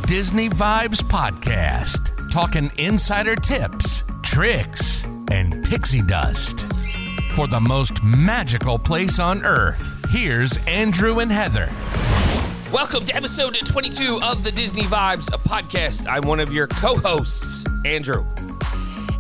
Disney Vibes Podcast, talking insider tips, tricks, and pixie dust. For the most magical place on Earth, here's Andrew and Heather. Welcome to episode 22 of the Disney Vibes Podcast. I'm one of your co-hosts, Andrew.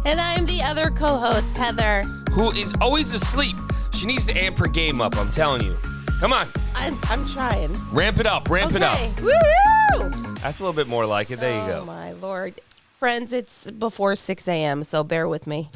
And I'm the other co-host, Heather. Who is always asleep. She needs to amp her game up, I'm telling you. Come on. I'm trying. Ramp it up, ramp it up. Woohoo! That's a little bit more like it. There you go. Oh, my Lord. Friends, it's before 6 a.m., so bear with me.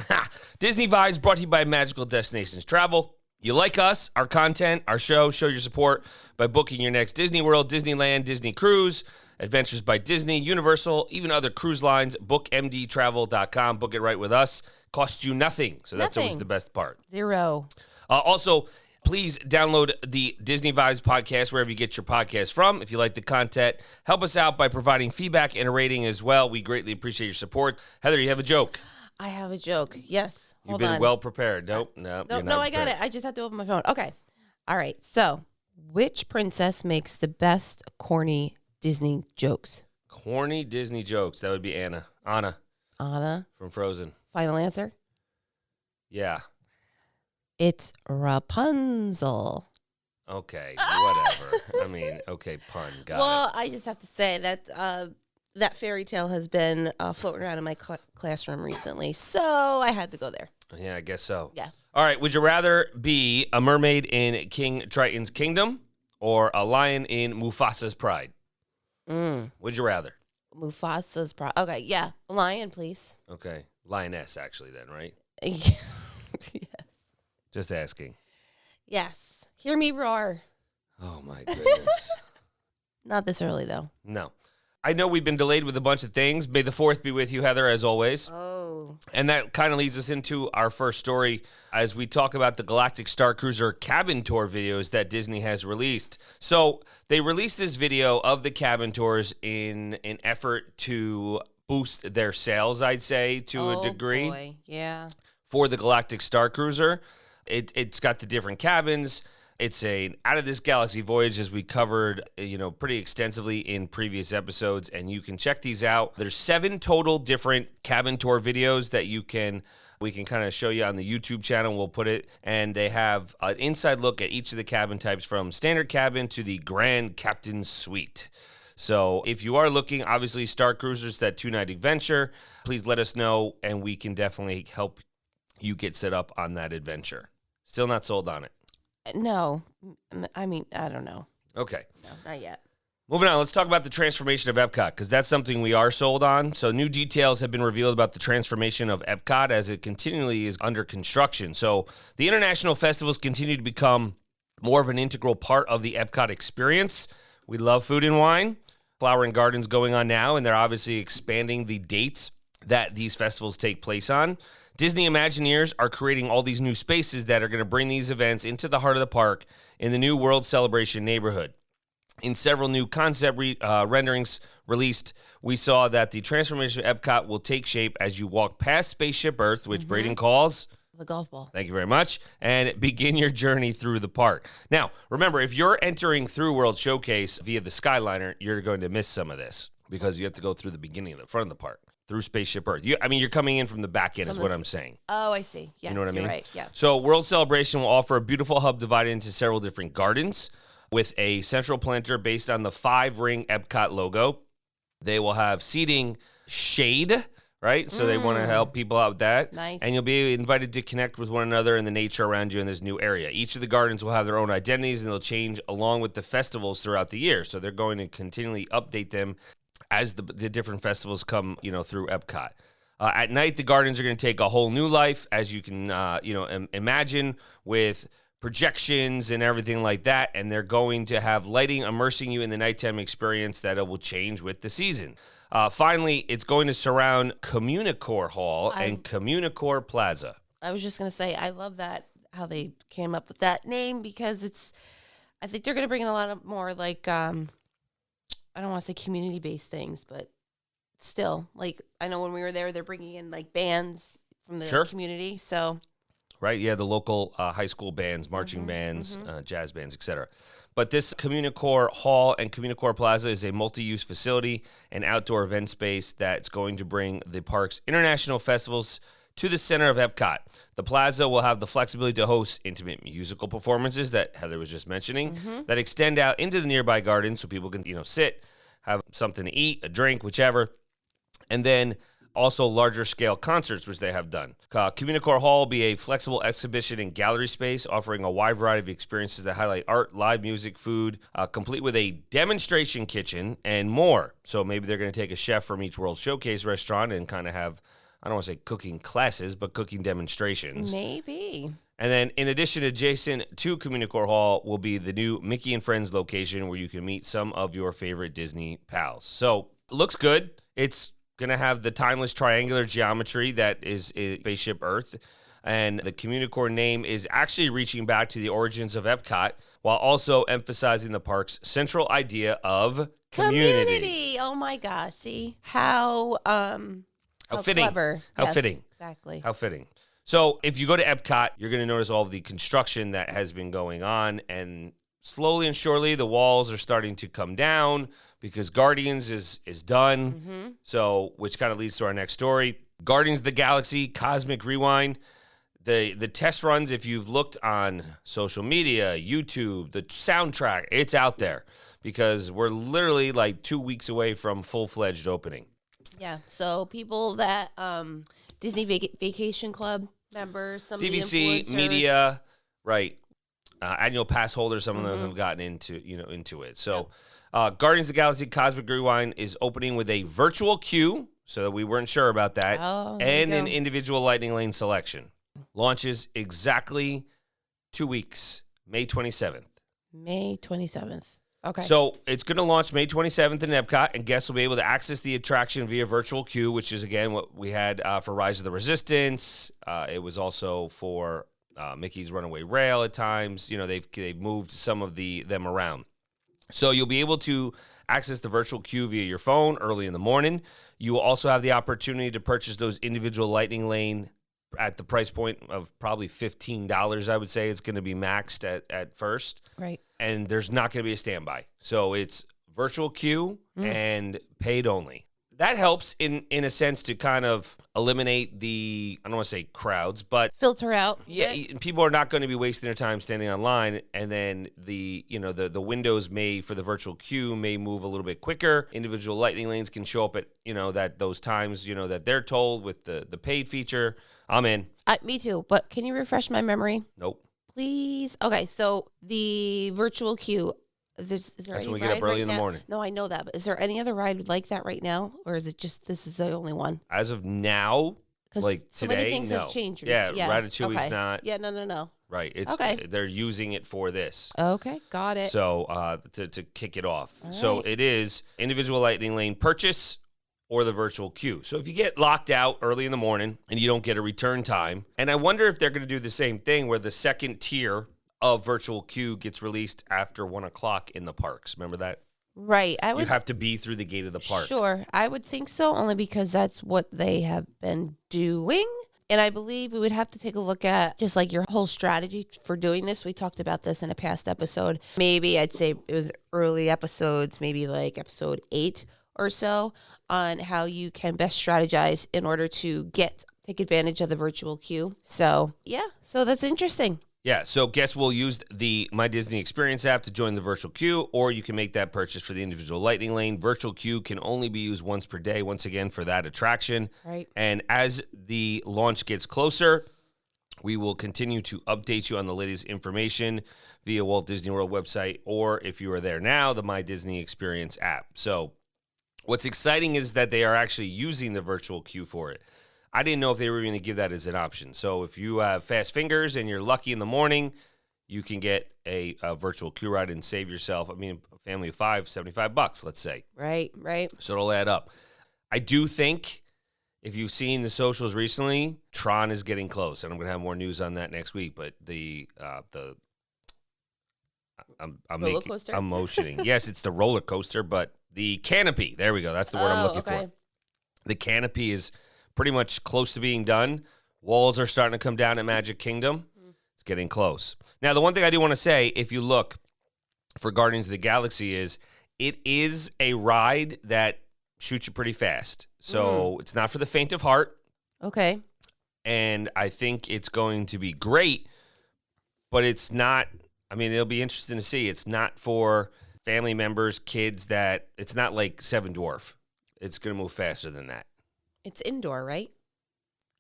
Disney Vibes brought to you by Magical Destinations Travel. You like us, our content, our show your support by booking your next Disney World, Disneyland, Disney Cruise, Adventures by Disney, Universal, even other cruise lines. BookMDTravel.com. Book it right with us. Costs you nothing, so that's always the best part. Zero. Also, please download the Disney Vibes Podcast wherever you get your podcast from. If you like the content, help us out by providing feedback and a rating as well. We greatly appreciate your support. Heather, you have a joke? I have a joke. Yes. You've been well prepared. Nope. No, I got it. I just have to open my phone. Okay. All right. So, which princess makes the best corny Disney jokes? Corny Disney jokes. That would be Anna. Anna? From Frozen. Final answer? Yeah. It's Rapunzel. Okay. Whatever. I mean, okay, pun. Got it. Well, I just have to say that that fairy tale has been floating around in my classroom recently, so I had to go there. Yeah, I guess so. Yeah. All right. Would you rather be a mermaid in King Triton's kingdom or a lion in Mufasa's pride? Would you rather? Mufasa's pride. Okay, yeah. Lion, please. Okay. Lioness, actually, then, right? Yes. Just asking. Yes. Hear me roar. Oh, my goodness. Not this early, though. No. I know we've been delayed with a bunch of things. May the 4th be with you, Heather, as always. Oh. And that kind of leads us into our first story as we talk about the Galactic Star Cruiser cabin tour videos that Disney has released. So they released this video of the cabin tours in an effort to boost their sales, I'd say, to a degree. Boy. Yeah. For the Galactic Star Cruiser. It's got the different cabins. It's an out-of-this-galaxy voyage, as we covered, pretty extensively in previous episodes, and you can check these out. There's 7 total different cabin tour videos that we can kind of show you on the YouTube channel. We'll put it, and they have an inside look at each of the cabin types from standard cabin to the Grand Captain's Suite. So if you are looking, obviously, Star Cruisers, that 2-night adventure, please let us know, and we can definitely help you get set up on that adventure. Still not sold on it. No. I mean, I don't know. Okay. No, not yet. Moving on, let's talk about the transformation of Epcot, because that's something we are sold on. So new details have been revealed about the transformation of Epcot as it continually is under construction. So the international festivals continue to become more of an integral part of the Epcot experience. We love food and wine. Flower and Gardens going on now, and they're obviously expanding the dates that these festivals take place on. Disney Imagineers are creating all these new spaces that are going to bring these events into the heart of the park in the new World Celebration neighborhood. In several new concept renderings released, we saw that the transformation of Epcot will take shape as you walk past Spaceship Earth, which Braden calls the golf ball. Thank you very much. And begin your journey through the park. Now, remember, if you're entering through World Showcase via the Skyliner, you're going to miss some of this because you have to go through the beginning of the front of the park. Through Spaceship Earth. You're coming in from the back end is what I'm saying. Oh, I see. Yes, you know what I mean? Right, yeah. So World Celebration will offer a beautiful hub divided into several different gardens with a central planter based on the 5-ring Epcot logo. They will have seating shade, right? So they want to help people out with that. Nice. And you'll be invited to connect with one another and the nature around you in this new area. Each of the gardens will have their own identities and they'll change along with the festivals throughout the year. So they're going to continually update them as the different festivals come, through Epcot. At night, the gardens are going to take a whole new life, as you can, imagine, with projections and everything like that. And they're going to have lighting immersing you in the nighttime experience that it will change with the season. Finally, it's going to surround Communicore Hall and Communicore Plaza. I was just going to say, I love that, how they came up with that name, because I think they're going to bring in a lot of more, like, I don't want to say community-based things, but still, like, I know when we were there, they're bringing in, like, bands from the community, so. Right, yeah, the local high school bands, marching bands, jazz bands, etc. But this Communicore Hall and Communicore Plaza is a multi-use facility and outdoor event space that's going to bring the park's international festivals to the center of Epcot. The plaza will have the flexibility to host intimate musical performances that Heather was just mentioning that extend out into the nearby gardens so people can, sit, have something to eat, a drink, whichever. And then also larger scale concerts, which they have done. Communicore Hall will be a flexible exhibition and gallery space offering a wide variety of experiences that highlight art, live music, food, complete with a demonstration kitchen and more. So maybe they're going to take a chef from each World Showcase restaurant and kind of have, I don't want to say cooking classes, but cooking demonstrations. Maybe. And then in addition, adjacent to Communicore Hall will be the new Mickey and Friends location where you can meet some of your favorite Disney pals. So looks good. It's going to have the timeless triangular geometry that is Spaceship Earth. And the Communicore name is actually reaching back to the origins of Epcot while also emphasizing the park's central idea of community. Oh my gosh. See how fitting. Clever. How Yes, fitting. Exactly. How fitting. So if you go to Epcot, you're going to notice all of the construction that has been going on, and slowly and surely the walls are starting to come down because Guardians is done. So, which kind of leads to our next story. Guardians of the Galaxy Cosmic Rewind. The test runs, if you've looked on social media, YouTube, the soundtrack, it's out there because we're literally like 2 weeks away from full-fledged opening. Yeah. So people that Disney Vacation Club members, some DVC, of the influencers. media, right. Annual pass holders, some of them have gotten into it. So Guardians of the Galaxy Cosmic Rewind is opening with a virtual queue, so that we weren't sure about that, and an individual Lightning Lane selection. Launches exactly 2 weeks, May 27th. May 27th. Okay. So it's going to launch May 27th in Epcot, and guests will be able to access the attraction via virtual queue, which is, again, what we had for Rise of the Resistance. It was also for Mickey's Runaway Rail at times. They've moved some of them around. So you'll be able to access the virtual queue via your phone early in the morning. You will also have the opportunity to purchase those individual Lightning Lane at the price point of probably $15, I would say. It's going to be maxed at first. Right. And there's not going to be a standby. So it's virtual queue and paid only. That helps in a sense to kind of eliminate the, I don't want to say crowds, but filter out. Yeah, people are not going to be wasting their time standing online, and then the windows for the virtual queue may move a little bit quicker. Individual Lightning Lanes can show up at those times that they're told with the paid feature. I'm in. Me too. But can you refresh my memory? Nope. Please. Okay, so the virtual queue. Is there That's any when we get up early in the now? morning. No, I know that, but is there any other ride like that right now, or is it just this is the only one? As of now, like so today, many things no. have changed. Yeah, Ratatouille's not. Yeah, no. Right. It's okay. They're using it for this. Okay, got it. So to kick it off. All so right. it is individual Lightning Lane purchase or the virtual queue. So if you get locked out early in the morning and you don't get a return time, and I wonder if they're going to do the same thing where the second tier of virtual queue gets released after 1 o'clock in the parks. Remember that? Right. You have to be through the gate of the park. Sure. I would think so, only because that's what they have been doing. And I believe we would have to take a look at just like your whole strategy for doing this. We talked about this in a past episode. Maybe I'd say it was early episodes, maybe like episode 8 or so, on how you can best strategize in order to take advantage of the virtual queue. So, yeah. So that's interesting. Yeah, so guests will use the My Disney Experience app to join the virtual queue, or you can make that purchase for the individual Lightning Lane. Virtual queue can only be used once per day, once again, for that attraction. Right. And as the launch gets closer, we will continue to update you on the latest information via Walt Disney World website, or if you are there now, the My Disney Experience app. So what's exciting is that they are actually using the virtual queue for it. I didn't know if they were going to give that as an option. So if you have fast fingers and you're lucky in the morning, you can get a virtual queue ride and save yourself, a family of 5, $75, let's say. Right. So it'll add up. I do think, if you've seen the socials recently, Tron is getting close, and I'm going to have more news on that next week. But roller coaster? I'm motioning. Yes, it's the roller coaster, but the canopy. There we go. That's the word I'm looking for. The canopy is pretty much close to being done. Walls are starting to come down at Magic Kingdom. It's getting close. Now, the one thing I do want to say, if you look, for Guardians of the Galaxy is it is a ride that shoots you pretty fast. So it's not for the faint of heart. Okay. And I think it's going to be great, but it's not, I mean, it'll be interesting to see. It's not for family members, kids it's not like Seven Dwarf. It's going to move faster than that. It's indoor, right?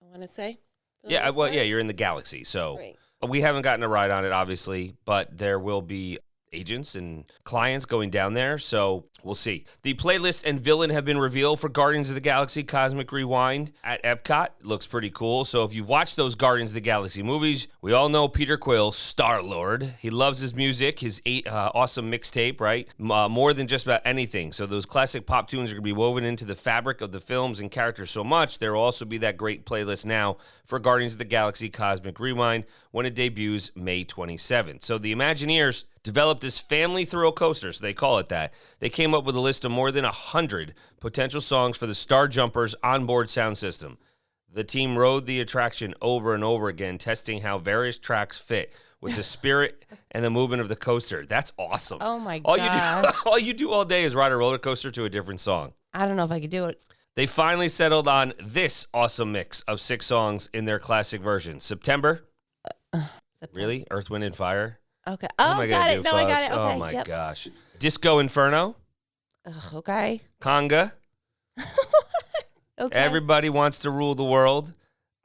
I want to say. Yeah, you're in the galaxy. So we haven't gotten a ride on it, obviously, but there will be agents and clients going down there, so we'll see. The playlist and villain have been revealed for Guardians of the Galaxy Cosmic Rewind at Epcot. Looks pretty cool. So if you've watched those Guardians of the Galaxy movies, we all know Peter Quill, Star-Lord. He loves his music, his awesome mixtape, right? More than just about anything. So those classic pop tunes are going to be woven into the fabric of the films and characters so much. There will also be that great playlist now for Guardians of the Galaxy Cosmic Rewind when it debuts May 27th. So the Imagineers developed this family thrill coaster, so they call it that. They came up with a list of more than 100 potential songs for the Star Jumper's onboard sound system. The team rode the attraction over and over again, testing how various tracks fit with the spirit and the movement of the coaster. That's awesome. Oh, my God. All you do all day is ride a roller coaster to a different song. I don't know if I could do it. They finally settled on this awesome mix of 6 songs in their classic version. September. Really? Earth, Wind, and Fire? Okay. What Oh, am I got gonna it. do, No, I got folks? it. Okay. Oh, my gosh. Disco Inferno. Okay. Conga. Okay. Everybody Wants to Rule the World.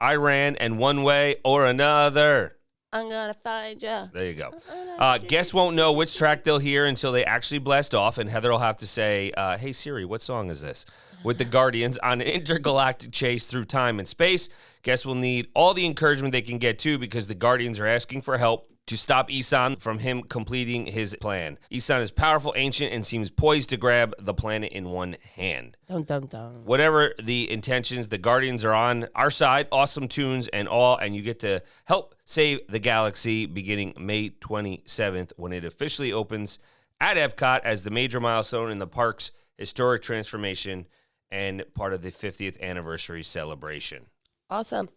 Iran and One Way or Another. I'm going to find you. There you go. Guests won't know which track they'll hear until they actually blast off, and Heather will have to say, hey, Siri, what song is this? With the Guardians on an intergalactic chase through time and space, guests will need all the encouragement they can get, too, because the Guardians are asking for help to stop Isan from him completing his plan. Isan is powerful, ancient, and seems poised to grab the planet in one hand. Dun, dun, dun. Whatever the intentions, the Guardians are on our side. Awesome tunes and all, and you get to help save the galaxy beginning May 27th when it officially opens at Epcot as the major milestone in the park's historic transformation and part of the 50th anniversary celebration. Awesome.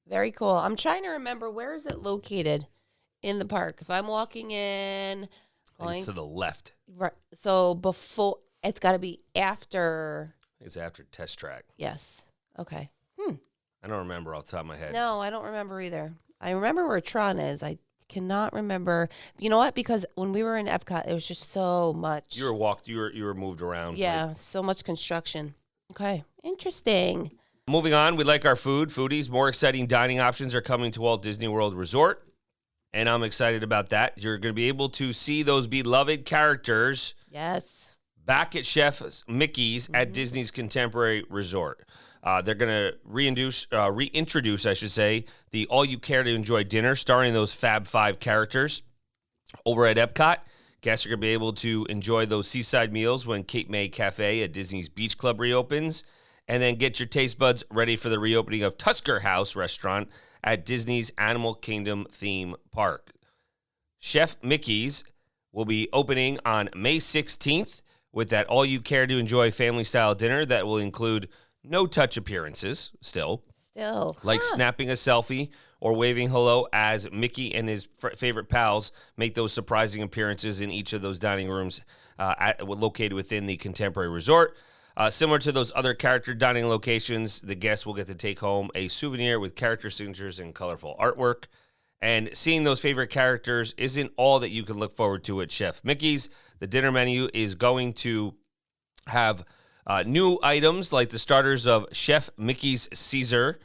Very cool. I'm trying to remember, where is it located in the park? If I'm walking in, It's to the left. right, so before, it's got to be after. It's after Test Track. Yes. Okay. I don't remember off the top of my head. No, I don't remember either. I remember where Tron is. I cannot remember. You know what? Because when we were in Epcot, it was just so much. You were moved around. Yeah, so much construction. Okay. Interesting. Moving on, we like our food. Foodies, more exciting dining options are coming to Walt Disney World Resort, and I'm excited about that. You're going to be able to see those beloved characters Yes. back at Chef Mickey's at Disney's Contemporary Resort. They're going to reintroduce, I should say, the All You Care to Enjoy dinner starring those Fab Five characters over at Epcot. Guests are going to be able to enjoy those seaside meals when Cape May Cafe at Disney's Beach Club reopens, and then get your taste buds ready for the reopening of Tusker House Restaurant at Disney's Animal Kingdom theme park. Chef Mickey's will be opening on May 16th with that All You Care to Enjoy family-style dinner that will include no-touch appearances still, like snapping a selfie or waving hello as Mickey and his favorite pals make those surprising appearances in each of those dining rooms located within the Contemporary Resort. Similar to those other character dining locations, the guests will get to take home a souvenir with character signatures and colorful artwork. And seeing those favorite characters isn't all that you can look forward to at Chef Mickey's. The dinner menu is going to have new items like the starters of Chef Mickey's Caesar,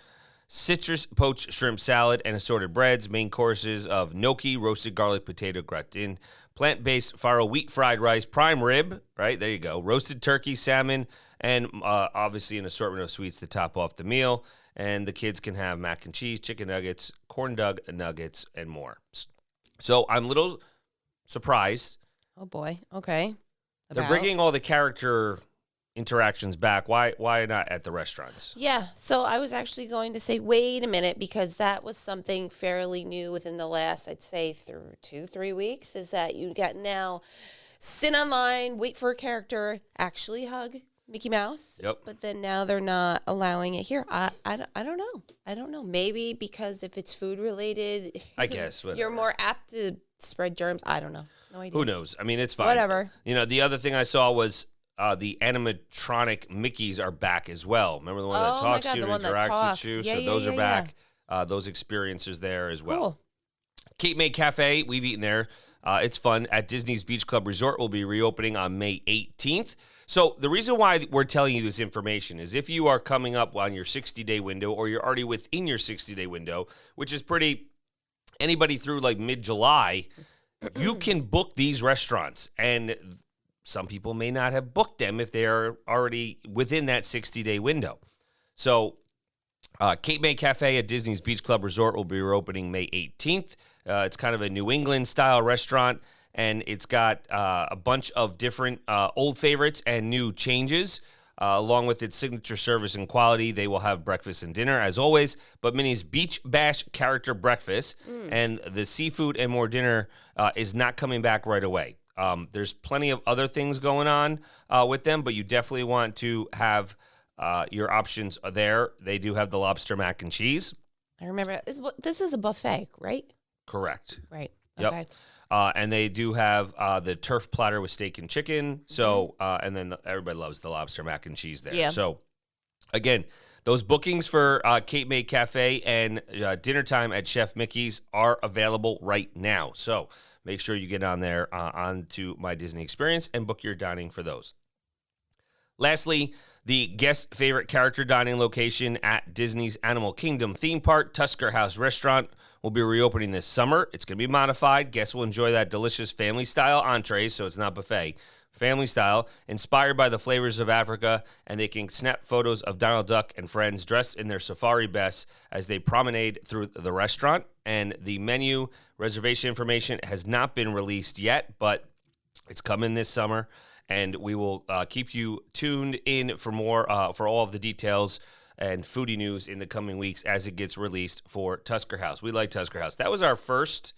citrus poached shrimp salad, and assorted breads, main courses of gnocchi, roasted garlic potato gratin, plant-based farro wheat fried rice, prime rib, right, there you go, roasted turkey, salmon, and obviously an assortment of sweets to top off the meal. And the kids can have mac and cheese, chicken nuggets, corn dog nuggets, and more. So I'm a little surprised. Oh, boy. Okay. They're bringing all the character interactions back. Why not at the restaurants? Yeah. So I was actually going to say, wait a minute, because that was something fairly new within the last, I'd say, 2-3 weeks, is that you got now sit online, wait for a character, actually hug Mickey Mouse. Yep. But then now they're not allowing it here. I don't know. I don't know. Maybe because if it's food related, I guess. you're more apt to spread germs. I don't know. No idea. Who knows? I mean, it's fine. Whatever. You know, the other thing I saw was the animatronic Mickeys are back as well. Remember the one that talks to you and interacts with you? So those are back. Those experiences there as well. Cool. Cape May Cafe, we've eaten there. It's fun. At Disney's Beach Club Resort will be reopening on May 18th. So the reason why we're telling you this information is if you are coming up on your 60-day window or you're already within your 60-day window, which is anybody through like mid-July, you can book these restaurants. And some people may not have booked them if they are already within that 60-day window. So Cape May Cafe at Disney's Beach Club Resort will be reopening May 18th. It's kind of a New England-style restaurant, and it's got a bunch of different old favorites and new changes. Along with its signature service and quality, they will have breakfast and dinner, as always, but Minnie's Beach Bash character breakfast and the seafood and more dinner is not coming back right away. There's plenty of other things going on with them, but you definitely want to have your options there. They do have the lobster mac and cheese. I remember. This is a buffet, right? Correct. Right. Yep. Okay. And they do have the turf platter with steak and chicken. So, and then everybody loves the lobster mac and cheese there. Yeah. So, again, those bookings for Cape May Cafe and dinner time at Chef Mickey's are available right now. So, make sure you get on there onto My Disney Experience and book your dining for those. Lastly, the guest favorite character dining location at Disney's Animal Kingdom theme park, Tusker House Restaurant, will be reopening this summer. It's going to be modified. Guests will enjoy that delicious family-style entree, so it's not buffet. Family style, inspired by the flavors of Africa, and they can snap photos of Donald Duck and friends dressed in their safari bests as they promenade through the restaurant. And the menu reservation information has not been released yet, but it's coming this summer, and we will keep you tuned in for more for all of the details and foodie news in the coming weeks as it gets released for Tusker House. We like Tusker House. That was our first.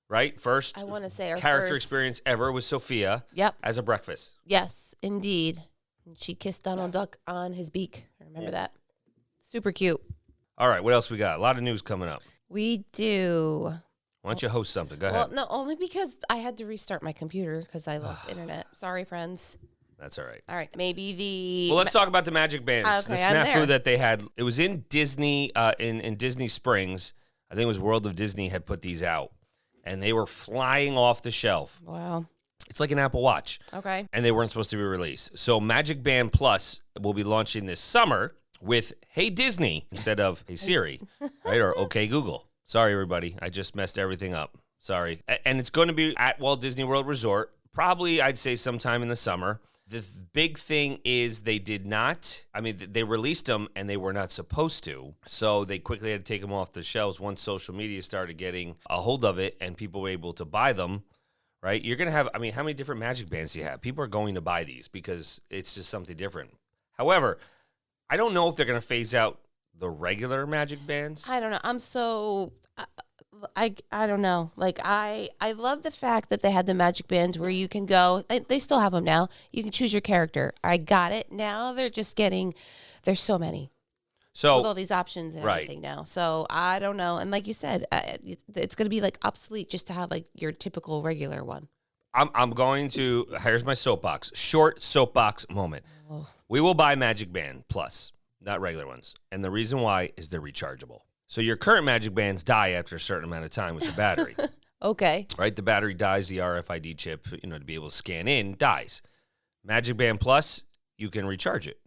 Right? First I want to say our character first experience ever with Sophia as a breakfast. Yes, indeed. And she kissed Donald Duck on his beak. I remember that. Super cute. All right, what else we got? A lot of news coming up. We do. Why don't you host something? Go Well, ahead. no, only because I had to restart my computer because I lost internet. Sorry, friends. That's all right. All right, maybe the... Well, let's talk about the Magic Bands. Okay, the I'm snafu there. that they had. It was in Disney, in Disney Springs. I think it was World of Disney had put these out. And they were flying off the shelf. Wow. It's like an Apple Watch. Okay. And they weren't supposed to be released. So Magic Band Plus will be launching this summer with Hey Disney instead of Hey Siri, right? Or Okay Google. Sorry, everybody. I just messed everything up. Sorry. And it's going to be at Walt Disney World Resort, probably, I'd say, sometime in the summer. The big thing is they did not, they released them and they were not supposed to. So they quickly had to take them off the shelves once social media started getting a hold of it and people were able to buy them, right? You're going to have, how many different Magic Bands do you have? People are going to buy these because it's just something different. However, I don't know if they're going to phase out the regular Magic Bands. I don't know. I'm so... I don't know. Like, I love the fact that they had the Magic Bands where you can go. They still have them now. You can choose your character. I got it. Now they're just getting, there's so many. So with all these options and everything now. So I don't know. And like you said, it's going to be like obsolete just to have like your typical regular one. I'm going to, here's my soapbox, short soapbox moment. Oh. We will buy Magic Band Plus, not regular ones. And the reason why is they're rechargeable. So your current Magic Bands die after a certain amount of time with the battery. Okay. Right? The battery dies, the RFID chip, to be able to scan in, dies. Magic Band Plus, you can recharge it.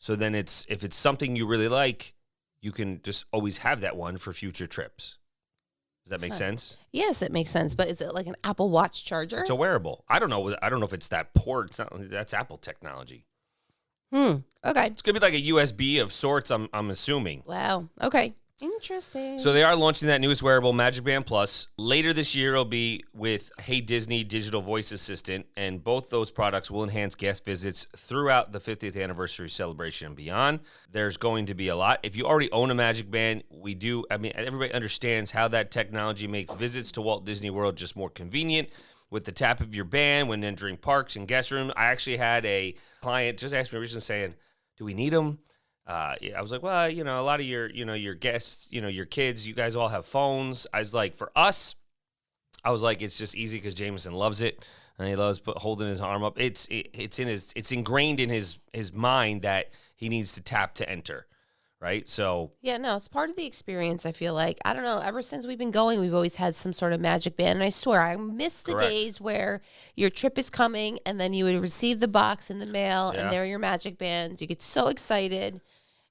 So then if it's something you really like, you can just always have that one for future trips. Does that make sense? Yes, it makes sense. But is it like an Apple Watch charger? It's a wearable. I don't know if it's that port. It's not, that's Apple technology. Okay. It's going to be like a USB of sorts, I'm assuming. Wow. Okay. Interesting. So they are launching that newest wearable, Magic Band Plus. Later this year, it'll be with Hey Disney Digital Voice Assistant, and both those products will enhance guest visits throughout the 50th anniversary celebration and beyond. There's going to be a lot. If you already own a Magic Band, everybody understands how that technology makes visits to Walt Disney World just more convenient. With the tap of your band when entering parks and guest rooms. I actually had a client just ask me recently saying, do we need them? I was like, well, a lot of your guests, your kids, you guys all have phones. I was like, for us, I was like, it's just easy because Jameson loves it, and he loves holding his arm up. It's ingrained in his mind that he needs to tap to enter, right? So Yeah, no, it's part of the experience, I feel like. I don't know, ever since we've been going, we've always had some sort of magic band. And I swear, I miss the Correct. days where your trip is coming and then you would receive the box in the mail Yeah. and there are your magic bands. You get so excited.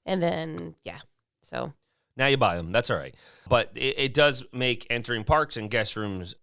And then, yeah, so. now you buy them. That's all right. But it does make entering parks and guest rooms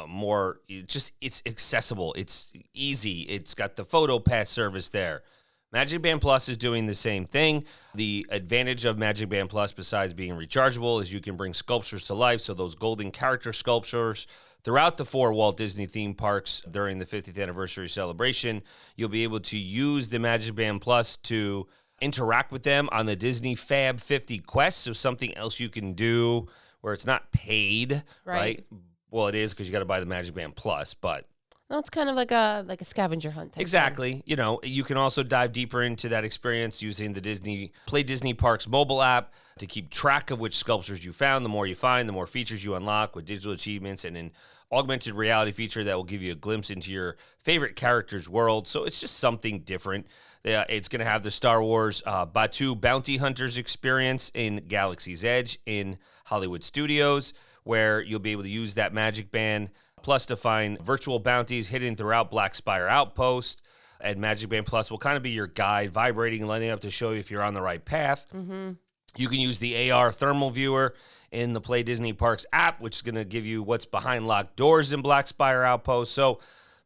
more, it's accessible. It's easy. It's got the photo pass service there. Magic Band Plus is doing the same thing. The advantage of Magic Band Plus, besides being rechargeable, is you can bring sculptures to life. So those golden character sculptures throughout the 4 Walt Disney theme parks during the 50th anniversary celebration, you'll be able to use the Magic Band Plus to interact with them on the Disney Fab 50 quest. So something else you can do where it's not paid, right? Well, it is because you got to buy the Magic Band Plus, but No, it's kind of like a scavenger hunt type exactly. thing. You know, you can also dive deeper into that experience using the Play Disney Parks mobile app to keep track of which sculptures you found. The more you find, the more features you unlock with digital achievements and an augmented reality feature that will give you a glimpse into your favorite character's world. So it's just something different. It's going to have the Star Wars Batuu Bounty Hunters experience in Galaxy's Edge in Hollywood Studios, where you'll be able to use that Magic Band Plus to find virtual bounties hidden throughout Black Spire Outpost. And Magic Band Plus will kind of be your guide, vibrating and lighting up to show you if you're on the right path. Mm-hmm. You can use the AR thermal viewer in the Play Disney Parks app, which is going to give you what's behind locked doors in Black Spire Outpost. So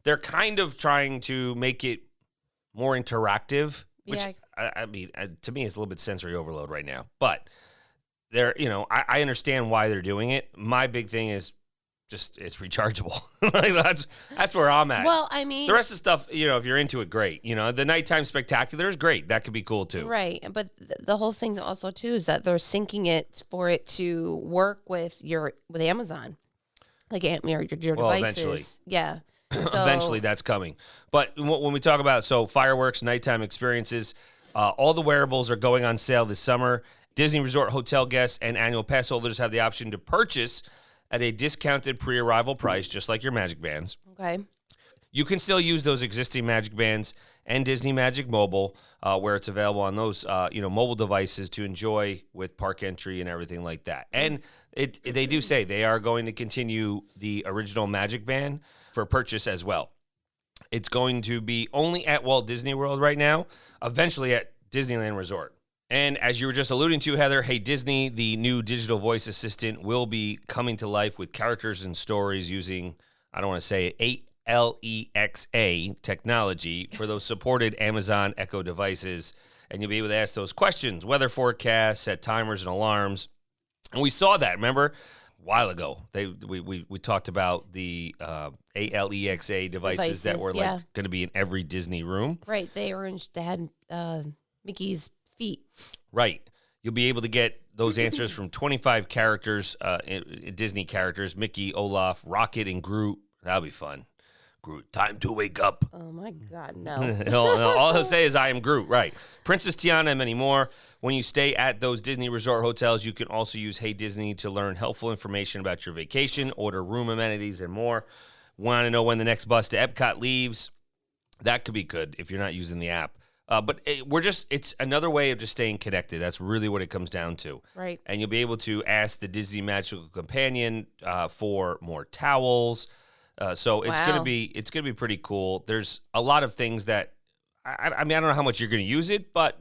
they're kind of trying to make it more interactive, which Yeah. I mean, to me, it's a little bit sensory overload right now. But they're, I understand why they're doing it. My big thing is just it's rechargeable. Like that's where I'm at. Well, I mean, the rest of the stuff, if you're into it, great. The nighttime spectacular is great. That could be cool too. right. But the whole thing also too is that they're syncing it for it to work with Amazon, like your Well, devices. eventually. Yeah. So, Eventually, that's coming. But when we talk about fireworks, nighttime experiences, all the wearables are going on sale this summer. Disney Resort hotel guests and annual pass holders have the option to purchase at a discounted pre-arrival price, just like your Magic Bands. Okay. You can still use those existing Magic Bands and Disney Magic Mobile, where it's available on those mobile devices to enjoy with park entry and everything like that. And they do say they are going to continue the original Magic Band for purchase as well. It's going to be only at Walt Disney World right now, eventually at Disneyland Resort. And as you were just alluding to, Heather, Hey Disney, the new digital voice assistant, will be coming to life with characters and stories using, I don't want to say it, Alexa technology for those supported Amazon Echo devices. And you'll be able to ask those questions, weather forecasts, set timers and alarms. And we saw that, remember? A while ago, we talked about the Alexa devices that were yeah. going to be in every Disney room. Right. They had Mickey's feet. Right. You'll be able to get those answers from 25 characters, Disney characters, Mickey, Olaf, Rocket, and Groot. That'll be fun. Groot, time to wake up. Oh, my God, no. All he'll say is, I am Groot. Right. Princess Tiana and many more. When you stay at those Disney resort hotels, you can also use Hey Disney to learn helpful information about your vacation, order room amenities, and more. Want to know when the next bus to Epcot leaves? That could be good if you're not using the app. But it's another way of just staying connected. That's really what it comes down to. Right. And you'll be able to ask the Disney Magical Companion for more towels. So it's Wow. gonna be pretty cool. There's a lot of things that I mean, I don't know how much you're gonna use it, but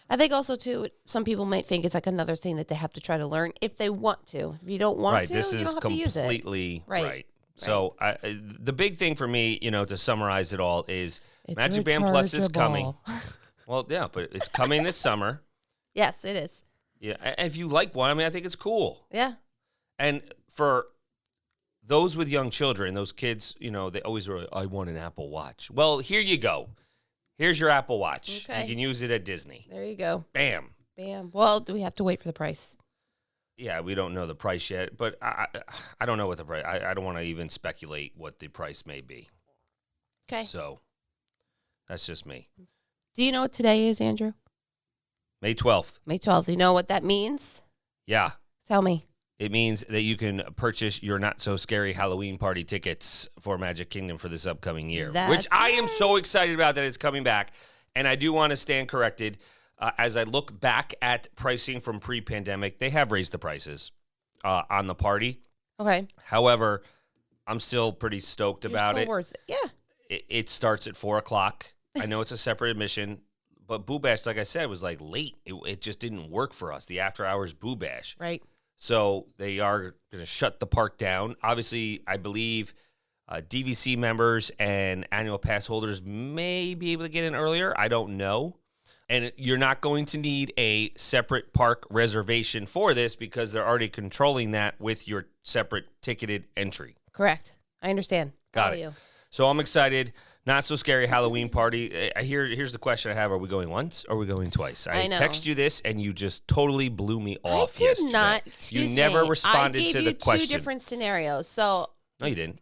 I think also, too, some people might think it's like another thing that they have to try to learn if they want to. If you don't want right, to, this you is don't have to use it. completely right. Right. So the big thing for me, to summarize it all is It's Magic Band Plus is coming. rechargeable. Well, yeah, but it's coming this summer. Yes, it is. Yeah, and if you like one, I mean, I think it's cool. Yeah. And for those with young children, those kids, they always were like, I want an Apple Watch. Well, here you go. Here's your Apple Watch. Okay. You can use it at Disney. There you go. Bam. Bam. Well, do we have to wait for the price? Yeah, we don't know the price yet, but I don't know what the price. I don't want to even speculate what the price may be. Okay. So that's just me. Do you know what today is, Andrew? May 12th. May 12th. Do you know what that means? Yeah. Tell me. It means that you can purchase your not-so-scary Halloween party tickets for Magic Kingdom for this upcoming year, which I am so excited about that it's coming back. And I do want to stand corrected. As I look back at pricing from pre-pandemic, they have raised the prices on the party. Okay. However, I'm still pretty stoked about it. Worth it. Yeah. It starts at 4 o'clock. I know it's a separate admission, but Boo Bash, like I said, was like late. It just didn't work for us, the after-hours Boo Bash. Right. So they are going to shut the park down. Obviously, I believe DVC members and annual pass holders may be able to get in earlier. I don't know. And you're not going to need a separate park reservation for this because they're already controlling that with your separate ticketed entry. Correct. I understand. Got it. So I'm excited. Not so scary Halloween party. Here's the question I have. Are we going once or are we going twice? I know. Text you this and you just totally blew me off yesterday. Not. You never responded to the question. I gave you 2 different scenarios. So no, you didn't.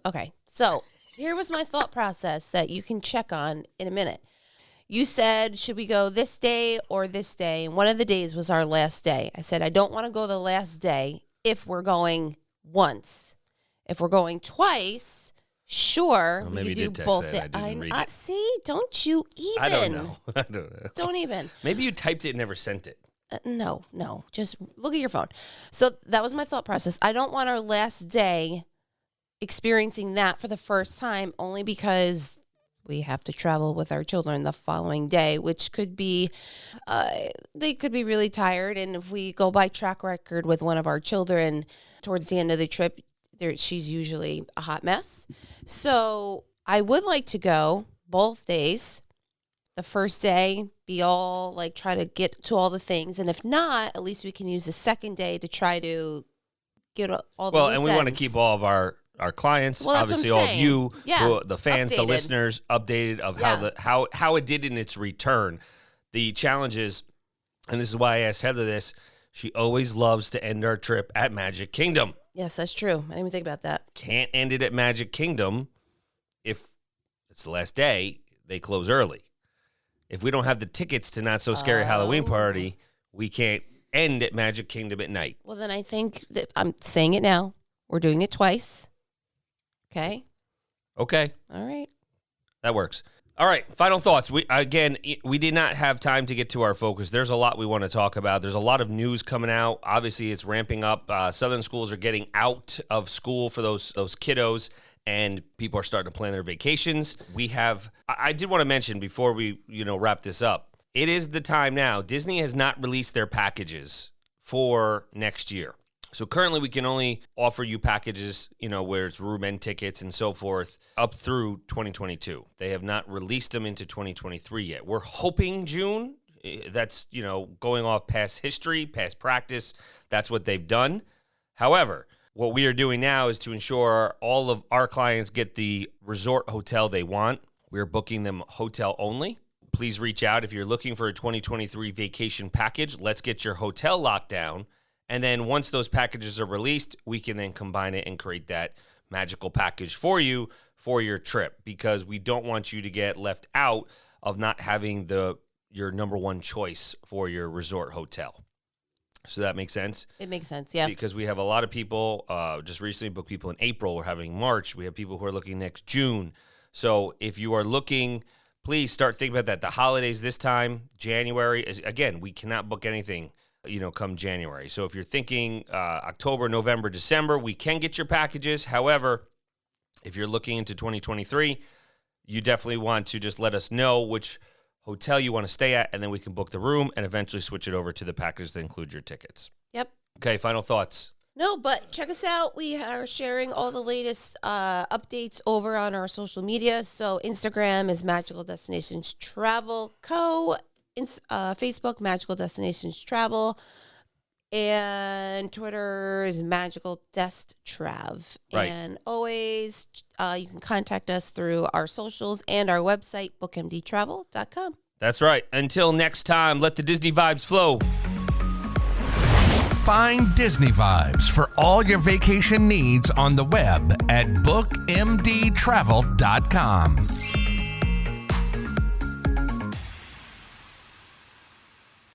Okay. So here was my thought process that you can check on in a minute. You said, should we go this day or this day? And one of the days was our last day. I said, I don't want to go the last day if we're going once. If we're going twice, sure, well, we could do both days. See, don't you even. I don't know. Don't even. Maybe you typed it and never sent it. No. Just look at your phone. So that was my thought process. I don't want our last day experiencing that for the first time only because we have to travel with our children the following day, which could be, they could be really tired. And if we go by track record with one of our children towards the end of the trip, she's usually a hot mess. So I would like to go both days. The first day, be all like try to get to all the things. And if not, at least we can use the second day to try to get all the and we want to keep all of our clients, obviously all of you, the fans, the listeners, updated of how it did in its return. The challenge is, and this is why I asked Heather this, she always loves to end our trip at Magic Kingdom. Yes, that's true. I didn't even think about that. Can't end it at Magic Kingdom if it's the last day, they close early. If we don't have the tickets to Not So Scary Halloween Party, we can't end at Magic Kingdom at night. Well, then I think that I'm saying it now. We're doing it twice. Okay. Okay. All right. That works. All right. Final thoughts. We did not have time to get to our focus. There's a lot we want to talk about. There's a lot of news coming out. Obviously, it's ramping up. Southern schools are getting out of school for those kiddos, and people are starting to plan their vacations. I did want to mention before we wrap this up, it is the time now. Disney has not released their packages for next year. So currently we can only offer you packages, where it's room and tickets and so forth up through 2022. They have not released them into 2023 yet. We're hoping June. That's, going off past history, past practice. That's what they've done. However, what we are doing now is to ensure all of our clients get the resort hotel they want. We're booking them hotel only. Please reach out if you're looking for a 2023 vacation package. Let's get your hotel locked down. And then once those packages are released, we can then combine it and create that magical package for you for your trip, because we don't want you to get left out of not having your number one choice for your resort hotel. So that makes sense? It makes sense, yeah. Because we have a lot of people, just recently booked people in April. We're having March. We have people who are looking next June. So if you are looking, please start thinking about that. The holidays this time, January, again, we cannot book anything come January. So if you're thinking October, November, December, we can get your packages. However, if you're looking into 2023, you definitely want to just let us know which hotel you want to stay at, and then we can book the room and eventually switch it over to the package that include your tickets. Yep. Okay, final thoughts. No, but check us out. We are sharing all the latest updates over on our social media. So Instagram is Magical Destinations Travel Co. Facebook, Magical Destinations Travel, and Twitter is Magical Dest Trav. Right. And always, you can contact us through our socials and our website, bookmdtravel.com. That's right. Until next time, let the Disney vibes flow. Find Disney vibes for all your vacation needs on the web at bookmdtravel.com.